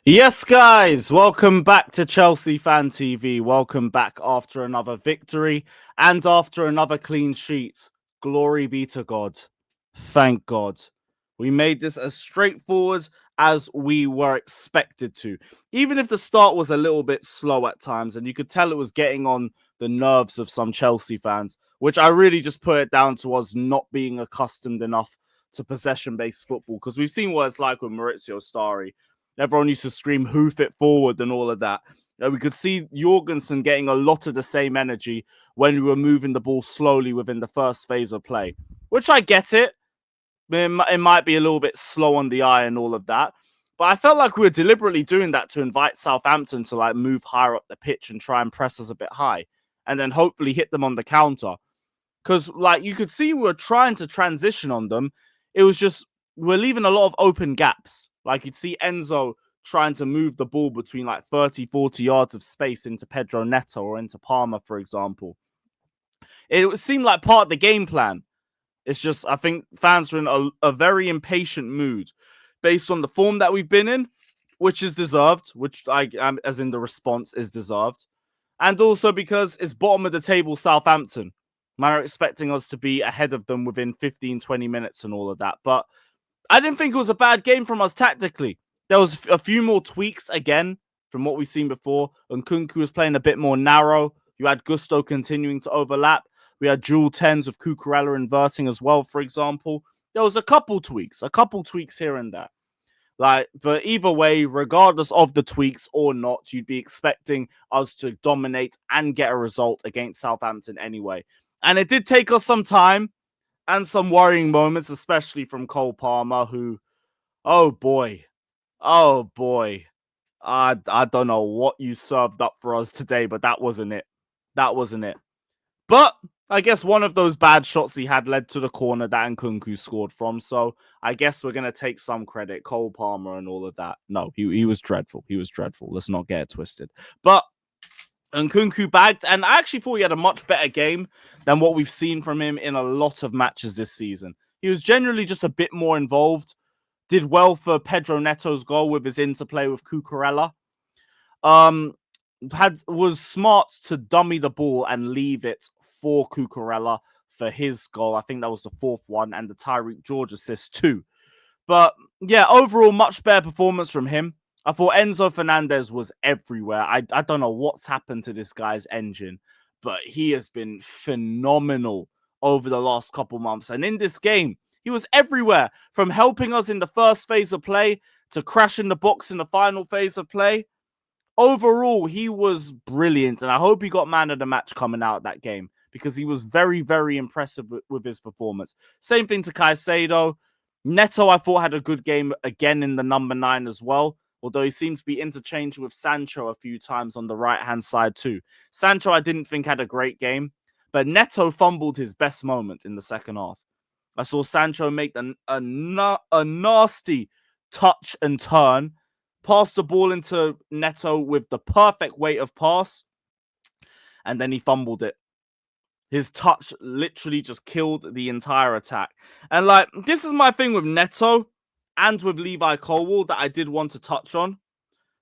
Yes, guys, welcome back to Chelsea Fan TV. Welcome back after another victory and after another clean sheet. Glory be to God. Thank God. We made this as straightforward as we were expected to. Even if the start was a little bit slow at times, and you could tell it was getting on the nerves of some Chelsea fans, which I really just put it down to us not being accustomed enough to possession-based football, because we've seen what it's like with Maurizio Sarri. Everyone used to scream "hoof it forward" and all of that. We could see Jorgensen getting a lot of the same energy when we were moving the ball slowly within the first phase of play, which I get it. It might be a little bit slow on the eye and all of that, but I felt like we were deliberately doing that to invite Southampton to like move higher up the pitch and try and press us a bit high, and then hopefully hit them on the counter. Because like you could see, we were trying to transition on them. It was just we're leaving a lot of open gaps. Like you'd see Enzo trying to move the ball between like 30, 40 yards of space into Pedro Neto or into Palmer, for example. It seemed like part of the game plan. It's just, I think fans are in a very impatient mood based on the form that we've been in, which is deserved, which as in the response is deserved. And also because it's bottom of the table Southampton. Man are expecting us to be ahead of them within 15, 20 minutes and all of that. But I didn't think it was a bad game from us tactically. There was a few more tweaks again from what we've seen before. And Nkunku was playing a bit more narrow. You had Gusto continuing to overlap. We had dual 10s with Cucurella inverting as well, for example. There was a couple tweaks here and there. But either way, regardless of the tweaks or not, you'd be expecting us to dominate and get a result against Southampton anyway. And it did take us some time and some worrying moments, especially from Cole Palmer, who, oh boy, I don't know what you served up for us today, but that wasn't it. That wasn't it. But I guess one of those bad shots he had led to the corner that Nkunku scored from. So I guess we're going to take some credit. Cole Palmer and all of that. No, he was dreadful. He was dreadful. Let's not get it twisted. But Nkunku bagged, and I actually thought he had a much better game than what we've seen from him in a lot of matches this season. He was generally just a bit more involved. Did well for Pedro Neto's goal with his interplay with Cucurella. Was smart to dummy the ball and leave it for Cucurella for his goal. I think that was the fourth one, and the Tyreek George assist too. But yeah, overall, much better performance from him. I thought Enzo Fernandez was everywhere. I don't know what's happened to this guy's engine, but he has been phenomenal over the last couple months. And in this game, he was everywhere, from helping us in the first phase of play to crashing the box in the final phase of play. Overall, he was brilliant, and I hope he got man of the match coming out of that game because he was very, very impressive with his performance. Same thing to Caicedo. Neto, I thought, had a good game again in the number 9 as well, although he seemed to be interchanged with Sancho a few times on the right-hand side too. Sancho, I didn't think had a great game, but Neto fumbled his best moment in the second half. I saw Sancho make a nasty touch and turn, pass the ball into Neto with the perfect weight of pass, and then he fumbled it. His touch literally just killed the entire attack. And like, this is my thing with Neto and with Levi Colwill that I did want to touch on,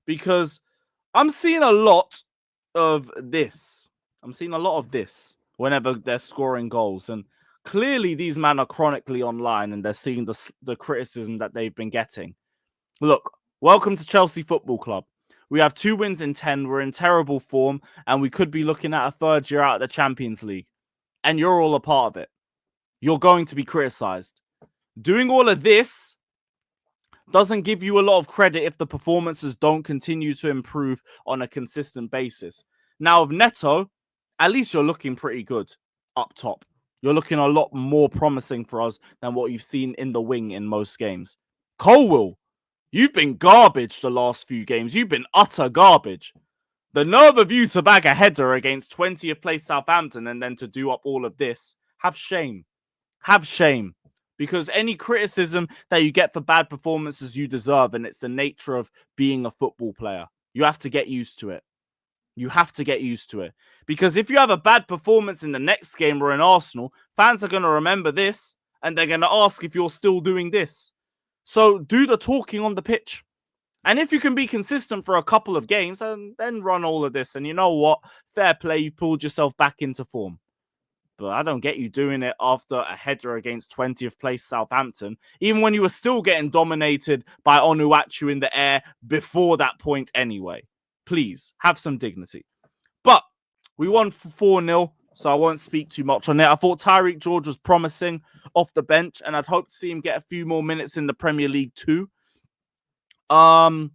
because I'm seeing a lot of this. Whenever they're scoring goals. And clearly these men are chronically online and they're seeing the criticism that they've been getting. Look, welcome to Chelsea Football Club. We have 2 wins in 10. We're in terrible form, and we could be looking at a third year out of the Champions League. And you're all a part of it. You're going to be criticized. Doing all of this doesn't give you a lot of credit if the performances don't continue to improve on a consistent basis. Now, with Neto, at least you're looking pretty good up top. You're looking a lot more promising for us than what you've seen in the wing in most games. Colwill, you've been garbage the last few games. You've been utter garbage. The nerve of you to bag a header against 20th place Southampton and then to do up all of this. Have shame. Have shame. Because any criticism that you get for bad performances, you deserve. And it's the nature of being a football player. You have to get used to it. You have to get used to it. Because if you have a bad performance in the next game or in Arsenal, fans are going to remember this. And they're going to ask if you're still doing this. So do the talking on the pitch. And if you can be consistent for a couple of games and then run all of this, and you know what? Fair play, you pulled yourself back into form. But I don't get you doing it after a header against 20th place Southampton, even when you were still getting dominated by Onuachu in the air before that point anyway. Please, have some dignity. But we won 4-0, so I won't speak too much on it. I thought Tyreek George was promising off the bench, and I'd hope to see him get a few more minutes in the Premier League too. Maresca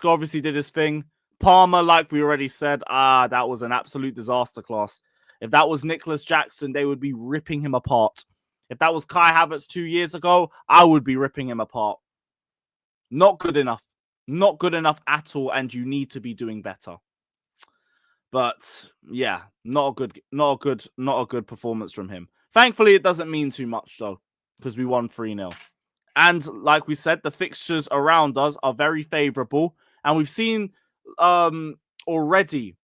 obviously did his thing. Palmer, like we already said, that was an absolute disaster class. If that was Nicholas Jackson, they would be ripping him apart. If that was Kai Havertz 2 years ago, I would be ripping him apart. Not good enough. Not good enough at all, and you need to be doing better. But yeah, not a good performance from him. Thankfully, it doesn't mean too much though, because we won 3-0. And like we said, the fixtures around us are very favorable, and we've seen already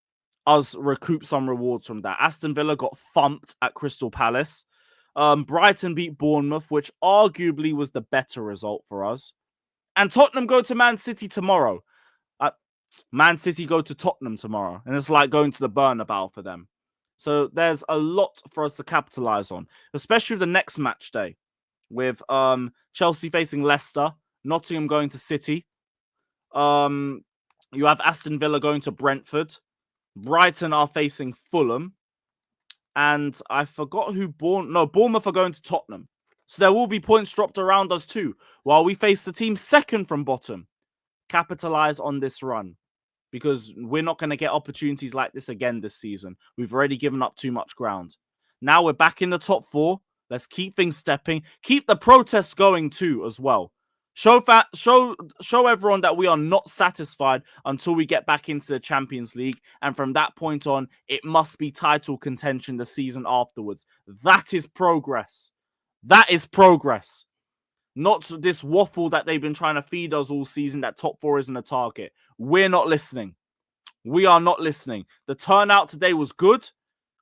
us recoup some rewards from that. Aston Villa got thumped at Crystal Palace. Brighton beat Bournemouth, which arguably was the better result for us. And Tottenham go to Man City tomorrow. Man City go to Tottenham tomorrow, and it's like going to the Bernabeu for them. So there's a lot for us to capitalize on, especially the next match day with Chelsea facing Leicester, Nottingham going to City. You have Aston Villa going to Brentford. Brighton are facing Fulham. And I forgot who Bournemouth are going to Tottenham. So there will be points dropped around us too, while we face the team second from bottom. Capitalize on this run, because we're not going to get opportunities like this again this season. We've already given up too much ground. Now we're back in the top 4. Let's keep things stepping. Keep the protests going too as well. Show everyone that we are not satisfied until we get back into the Champions League. And from that point on, it must be title contention the season afterwards. That is progress. That is progress. Not this waffle that they've been trying to feed us all season that top 4 isn't a target. We're not listening. We are not listening. The turnout today was good.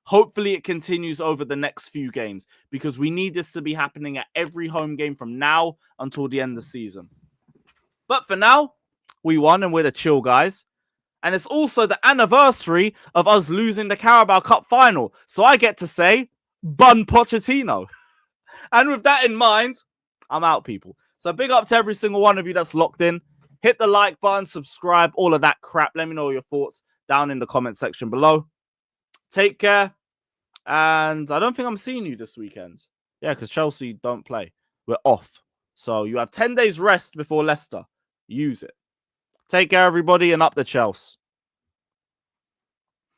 Hopefully it continues over the next few games, because we need this to be happening at every home game from now until the end of the season. But for now, we won and we're the chill guys. And it's also the anniversary of us losing the Carabao Cup final. So I get to say, Bun Pochettino. And with that in mind, I'm out, people. So big up to every single one of you that's locked in. Hit the like button, subscribe, all of that crap. Let me know your thoughts down in the comment section below. Take care. And I don't think I'm seeing you this weekend. Yeah, because Chelsea don't play. We're off. So you have 10 days rest before Leicester. Use it. Take care, everybody, and up the Chelsea.